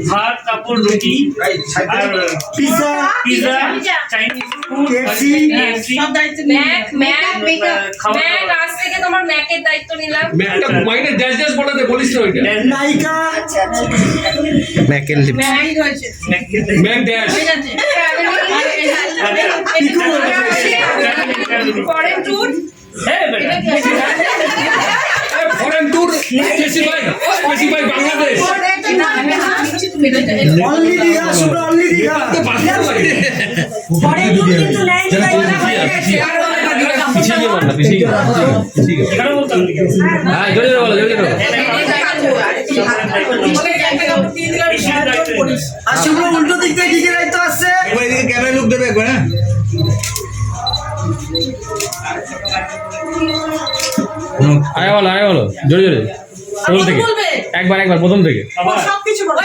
ভাত কাপড় রুটি আর পিজা চাইনিজ ফুড সব দায়িত্ব ম্যাক আজ থেকে তোমার ম্যাকের দায়িত্ব নিলাম। ম্যাকটা মাইনে ড্যাশ ড্যাশ বলাতে বলিস না ওইটা নায়িকা ম্যাকের lips MAC dash foreign tour foreign tour specify Bangladesh only Digha শুধু অনলি দিঘা ফরেন ট্যুর কিন্তু ল্যান্ড হ্যাঁ জোরে জোরে বলো জোরে জোরে আর শুভ উল্টো দিক থেকে দিকে রাইতো আছে একবার এদিকে ক্যামেরা লুক দেবে একবার হ্যাঁ আয় বলো জোরে জোরে শুরু থেকে একবার প্রথম থেকে সবকিছু বলো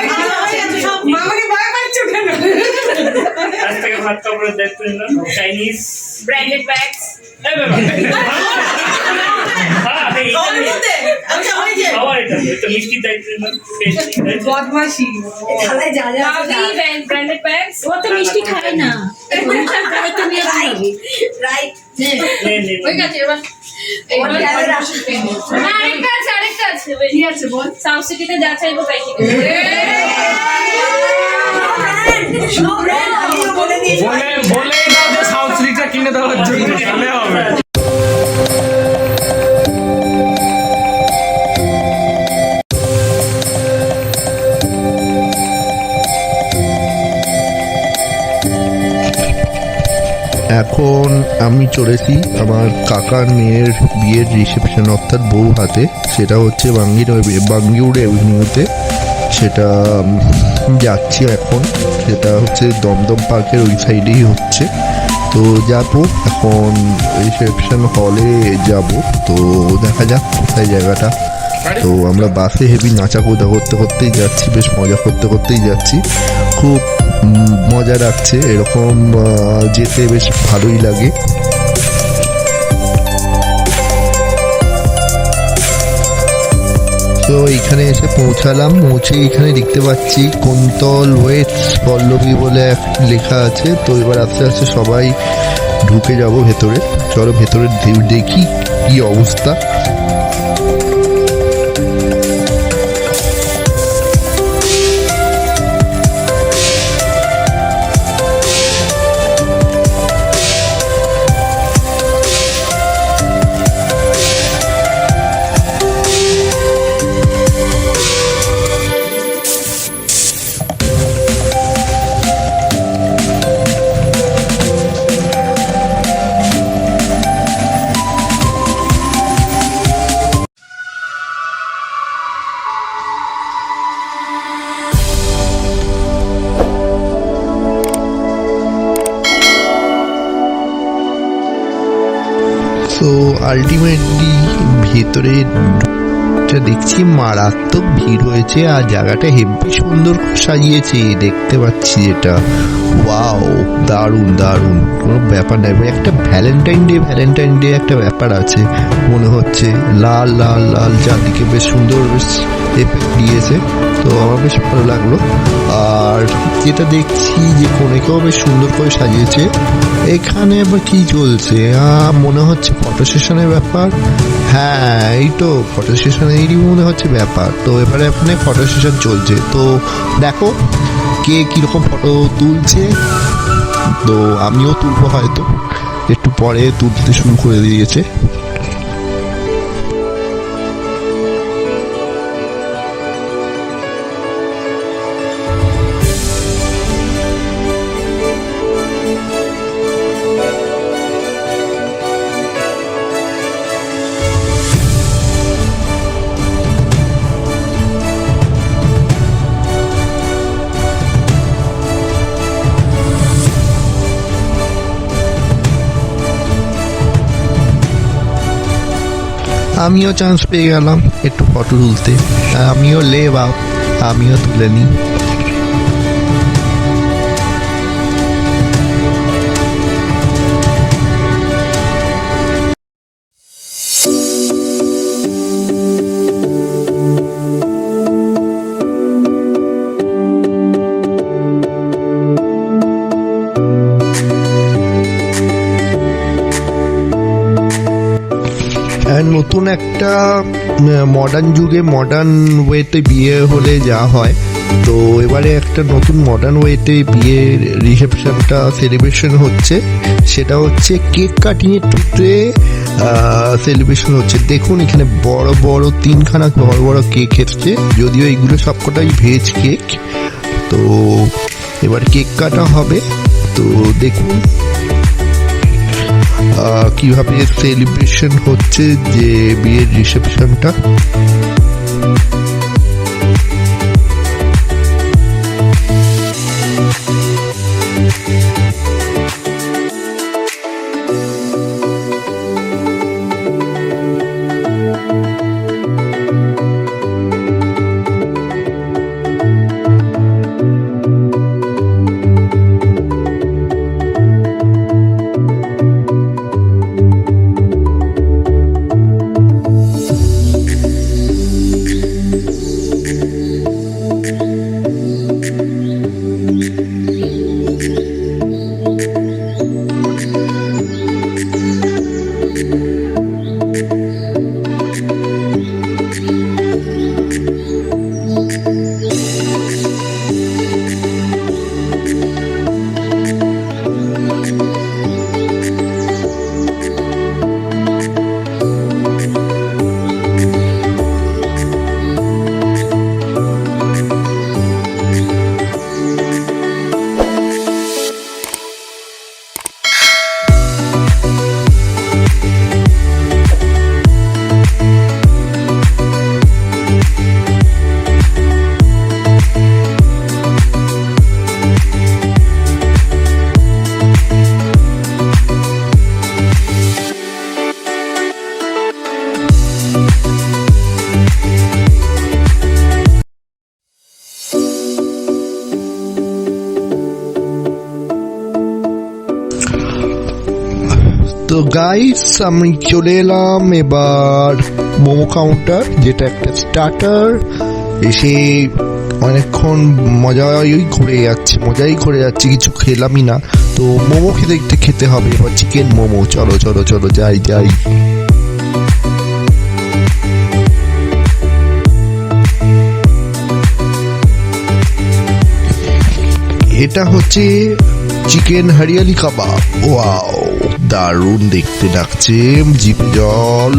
সব মামাকে ভয় পাচ্ছো হাত কাপড়ের দায়িত্ব নিলাম চাইনিজ ব্র্যান্ডেড ব্যাগস মিষ্টির দায়িত্ব নিলাম বদমাশি থালায় যা যা ব্র্যান্ডেড ব্যাগস ও তো মিষ্টি খায় না রাইট ওই গেছে এবার আরেকটা আছে কি আছে বল সাউথ সিটিতে যা চাইবো তাই কিনে বলে দাও যে সাউথ সিটিটা কিনে দেওয়ার জন্য তাহলে হবে। এখন আমি চলেছি আমার কাকার মেয়ের বিয়ের রিসেপশন অর্থাৎ বউ হাতে, সেটা হচ্ছে বাঙ্গিউড় এভিনিউতে। সেটা যাচ্ছি এখন, সেটা হচ্ছে দমদম পার্কের ওই সাইডেই হচ্ছে। তো যাবো এখন রিসেপশন হলে যাব, তো দেখা যাক কোথায় জায়গাটা। তো আমরা বাসে হেভি নাচাকুদা করতে করতেই যাচ্ছি, বেশ মজা করতে করতেই যাচ্ছি, খুব মজা লাগছে, এরকম যেতে বেশ ভালোই লাগে। তো এইখানে এসে পৌঁছালাম, পৌঁছে এখানে দেখতে পাচ্ছি কুন্তল ওয়েটস পল্লবী বলে লেখা আছে। তো এবার আস্তে আস্তে সবাই ঢুকে যাব ভেতরে। চলো ভেতরে দেখি কি অবস্থা। তো আলটিমেটলি ভেতরে দেখছি মারাত্মক ভিড় হয়েছে, আর জায়গাটা হেব্বি সুন্দর সাজিয়েছে দেখতে পাচ্ছি। এটা ওয়াও, দারুণ দারুণ, কোনো ব্যাপার নাই। একটা ভ্যালেন্টাইন ডে একটা ব্যাপার আছে মনে হচ্ছে, লাল লাল লাল চারদিকে বেশ সুন্দর বেশ এফেক্ট দিয়েছে। তো আমার বেশ ভালো লাগলো। আর যেটা দেখছি যে কনেকেও বেশ সুন্দর করে সাজিয়েছে। এখানে আবার কি চলছে মনে হচ্ছে ফটো সেশনের ব্যাপার। হ্যাঁ, এই তো ফটো সেশনেরই মনে হচ্ছে ব্যাপার। তো এবারে এখানে ফটো সেশন চলছে, তো দেখো কে কিরকম ফটো তুলছে। তো আমিও তুলবো, হয়তো একটু পরে তুলতে শুরু করে দিয়েছে। আমিও চান্স পেয়ে গেলাম একটু ফটো তুলতে, আমিও আমিও তুলে নিই। নতুন একটা মডার্ন যুগে মডার্ন ওয়েতে বিয়ে হলে যা হয়, তো এবারে একটা নতুন মডার্ন ওয়েতে বিয়ের রিসেপশনটা সেলিব্রেশন হচ্ছে। সেটা হচ্ছে কেক কাটিংয়ের টুকরে সেলিব্রেশন হচ্ছে। দেখুন এখানে বড় বড় 3খানা বড় বড় কেক এসছে, যদিও এইগুলো সবকটাই ভেজ কেক। তো এবার কেক কাটা হবে, তো দেখুন কিভাবে সেলিব্রেশন হচ্ছে যে বিয়ের রিসেপশনটা। গাইস আমি চলে এলাম এবার মোমো কাউন্টার, যেটা একটা স্টার্টার। এসে অনেকক্ষণ মজাই করে যাচ্ছে, কিছু খেলামই না, তো মোমো খেতে হবে এবার, চিকেন মোমো। চলো চলো চলো যাই। এটা হচ্ছে চিকেন হরিয়ালি কাবাব। ওয়াও, দারুণ দেখতে লাগছে, জিভে জল।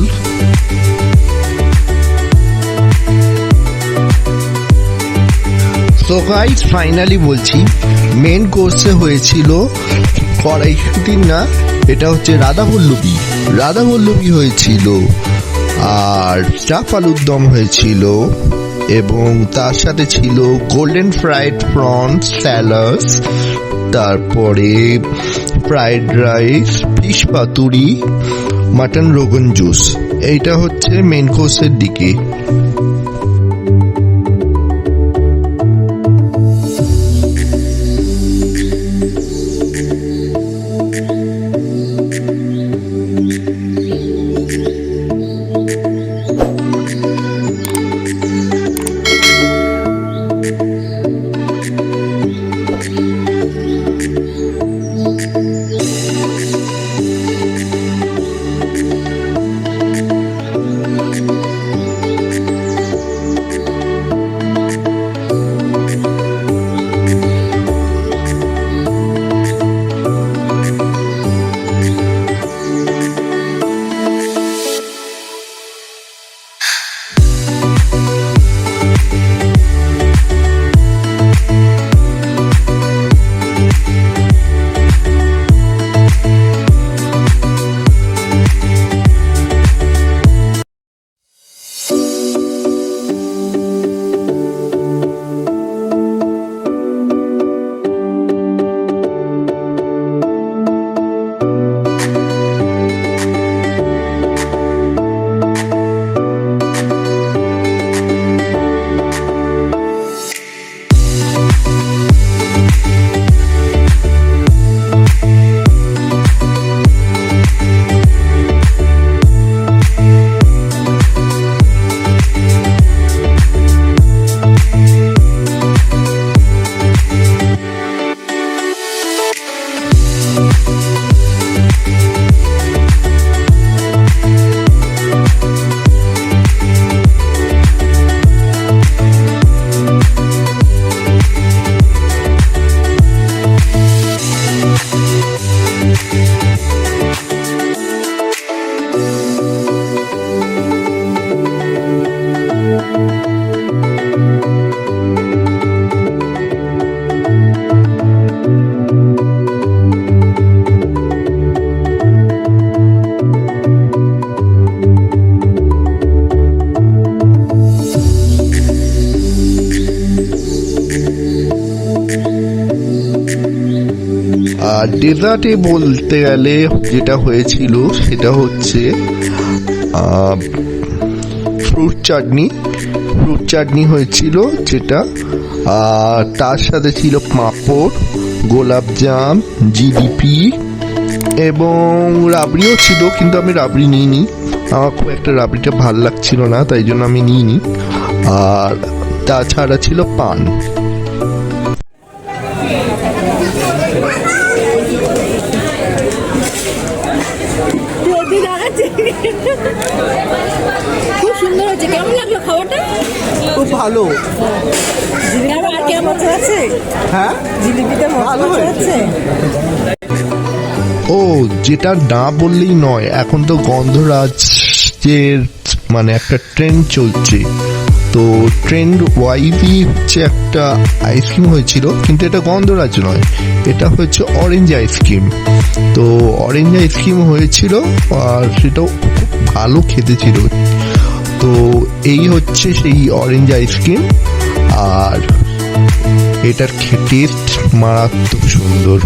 তো গাইস ফাইনালি বলছি, মেন কোর্সে হয়েছিল কড়াইশুঁটি না, এটা হচ্ছে রাধাবল্লভী হয়েছিল, আর চাপ আলুর দম হয়েছিল, এবং তার সাথে ছিল গোল্ডেন ফ্রাইড প্রনস স্যালাড, তারপরে ফ্রাইড রাইস, ফিশ পাতুরি, মাটন রোগন জুস। এইটা হচ্ছে মেন কোর্সের দিকে। আর ডেজার্টে বলতে গেলে যেটা হয়েছিল সেটা হচ্ছে ফ্রুট চাটনি হয়েছিল যেটা, আর তার সাথে ছিল পাঁপড়, গোলাপজাম, জিলিপি এবং রাবড়িও ছিল, কিন্তু আমি রাবড়ি নিইনি, আমার খুব একটা রাবড়িটা ভাল লাগছিল না, তাই জন্য আমি নিইনি। আর তাছাড়া ছিল পান। খুব সুন্দর হচ্ছে। কেমন লাগলো খাবারটা? খুব ভালো। আর কেমন আছে? হ্যাঁ, জিলিপিটা ভালো হচ্ছে। ও, যেটা না বললেই নয়, এখন তো গন্ধরাজের মানে একটা ট্রেন্ড চলছে, তো ট্রেন্ড ওয়াইজই হচ্ছে একটা আইসক্রিম হয়েছিল, কিন্তু এটা গন্ধরাজ নয়, এটা হচ্ছে অরেঞ্জ আইসক্রিম। তো অরেঞ্জ আইসক্রিম হয়েছিল, আর সেটাও খুব ভালো খেতে ছিল। তো এই হচ্ছে সেই অরেঞ্জ আইসক্রিম, আর এটার টেস্ট মারাত্মক সুন্দর।